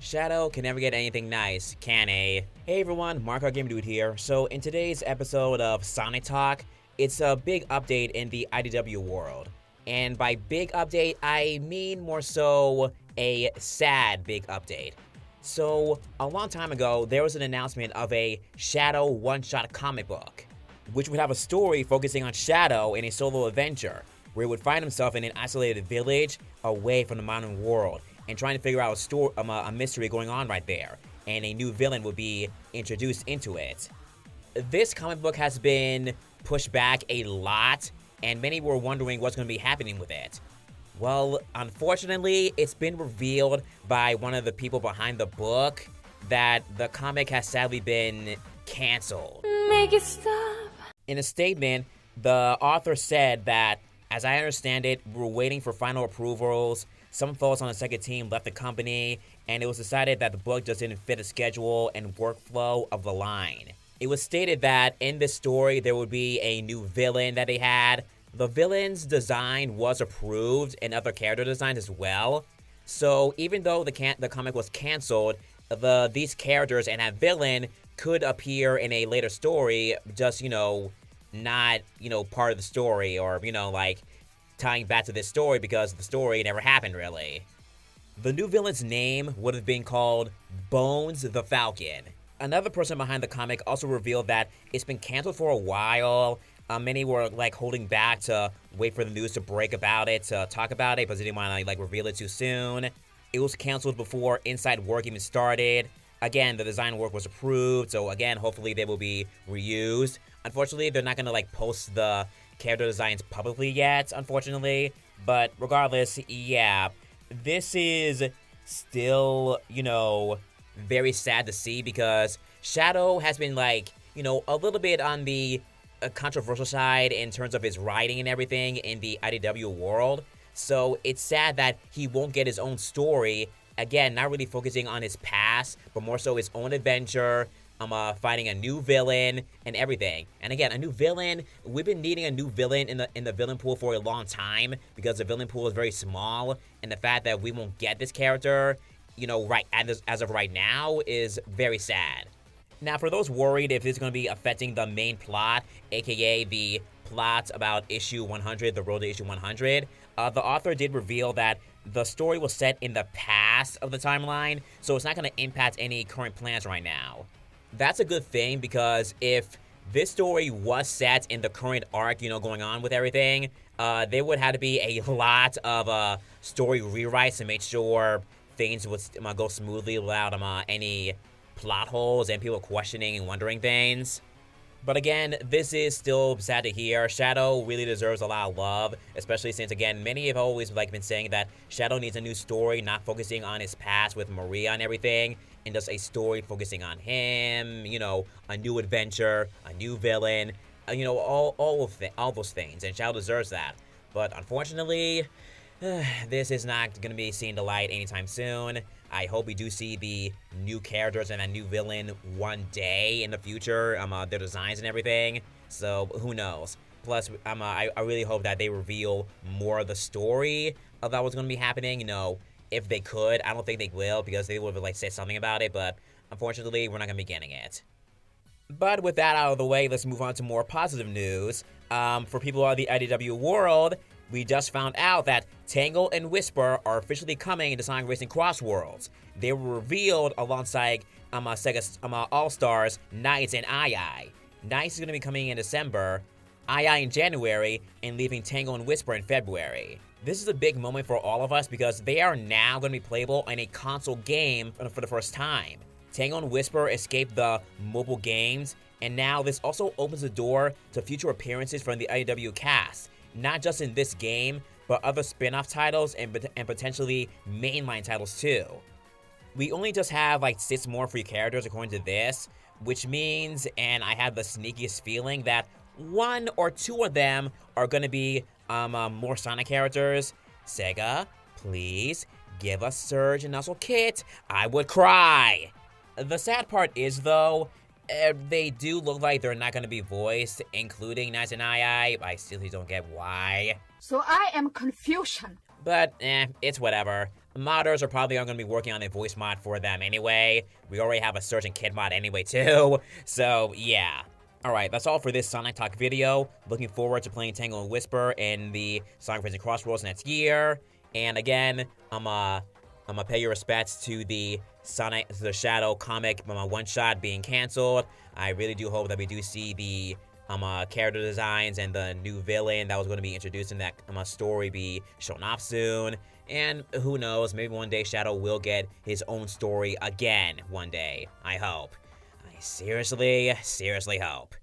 Shadow can never get anything nice, can he? Hey everyone, Marco Game Dude here. So in today's episode of Sonic Talk, it's a big update in the IDW world. And by big update, I mean more so a sad big update. So a long time ago, there was an announcement of a Shadow one-shot comic book, which would have a story focusing on Shadow in a solo adventure, where he would find himself in an isolated village away from the modern world, and trying to figure out a mystery going on right there, and a new villain would be introduced into it. This comic book has been pushed back a lot, and many were wondering what's going to be happening with it. Well, unfortunately, it's been revealed by one of the people behind the book that the comic has sadly been canceled. Make it stop. In a statement, the author said that, as I understand it, we're waiting for final approvals. Some folks on the second team left the company, and it was decided that the book just didn't fit the schedule and workflow of the line. It was stated that in this story, there would be a new villain that they had. The villain's design was approved, and other character designs as well. So even though the comic was canceled, these characters and that villain could appear in a later story, just, not, part of the story, or, tying back to this story because the story never happened, really. The new villain's name would have been called Bones the Falcon. Another person behind the comic also revealed that it's been canceled for a while. Many were, holding back to wait for the news to break about it, to talk about it, because they didn't want to, reveal it too soon. It was canceled before inside work even started. Again, the design work was approved, so again, hopefully they will be reused. Unfortunately, they're not going to, post the character designs publicly yet, unfortunately. But regardless, yeah, this is still, very sad to see because Shadow has been, a little bit on the controversial side in terms of his writing and everything in the IDW world. So it's sad that he won't get his own story. Again, not really focusing on his past, but more so his own adventure, finding a new villain and everything. And again, a new villain. We've been needing a new villain in the villain pool for a long time because the villain pool is very small, and the fact that we won't get this character, right as of right now, is very sad. Now, for those worried if this is going to be affecting the main plot, aka the plot about issue 100, the road to issue 100, the author did reveal that the story was set in the past of the timeline, so it's not going to impact any current plans right now. That's a good thing because if this story was set in the current arc, going on with everything, there would have to be a lot of story rewrites to make sure things would go smoothly without any plot holes and people questioning and wondering things. But again, this is still sad to hear. Shadow really deserves a lot of love, especially since, again, many have always been saying that Shadow needs a new story, not focusing on his past with Maria and everything, and just a story focusing on him, a new adventure, a new villain, all those things, and Shadow deserves that. But unfortunately, this is not going to be seen the light anytime soon. I hope we do see the new characters and a new villain one day in the future, their designs and everything, so who knows. Plus, I really hope that they reveal more of the story of that what's going to be happening, if they could. I don't think they will because they would have said something about it, but unfortunately, we're not going to be getting it. But with that out of the way, let's move on to more positive news. For people out of the IDW world, we just found out that Tangle and Whisper are officially coming into Sonic Racing Crossworlds. They were revealed alongside Sega's All-Stars, Knights, and II. Knights is going to be coming in December, II in January, and leaving Tangle and Whisper in February. This is a big moment for all of us because they are now going to be playable in a console game for the first time. Tangle and Whisper escaped the mobile games, and now this also opens the door to future appearances from the IDW cast. Not just in this game, but other spin-off titles and potentially mainline titles too. We only just have 6 more free characters according to this, which means, and I have the sneakiest feeling, that 1 or 2 of them are going to be more Sonic characters. Sega, please give us Surge and also Kit. I would cry. The sad part is, though, they do look like they're not going to be voiced, including Knights and II. I still don't get why. So I am confusion. But, it's whatever. modders are probably going to be working on a voice mod for them anyway. We already have a Surge and Kid mod anyway too, so yeah. Alright, that's all for this Sonic Talk video. Looking forward to playing Tangle and Whisper in the Sonic Racing Crossworlds next year. And again, I'm gonna pay your respects to the Sonic the Shadow comic one-shot being canceled. I really do hope that we do see the character designs and the new villain that was going to be introduced in that story be shown off soon. And who knows, maybe one day Shadow will get his own story again one day. I hope. I seriously hope.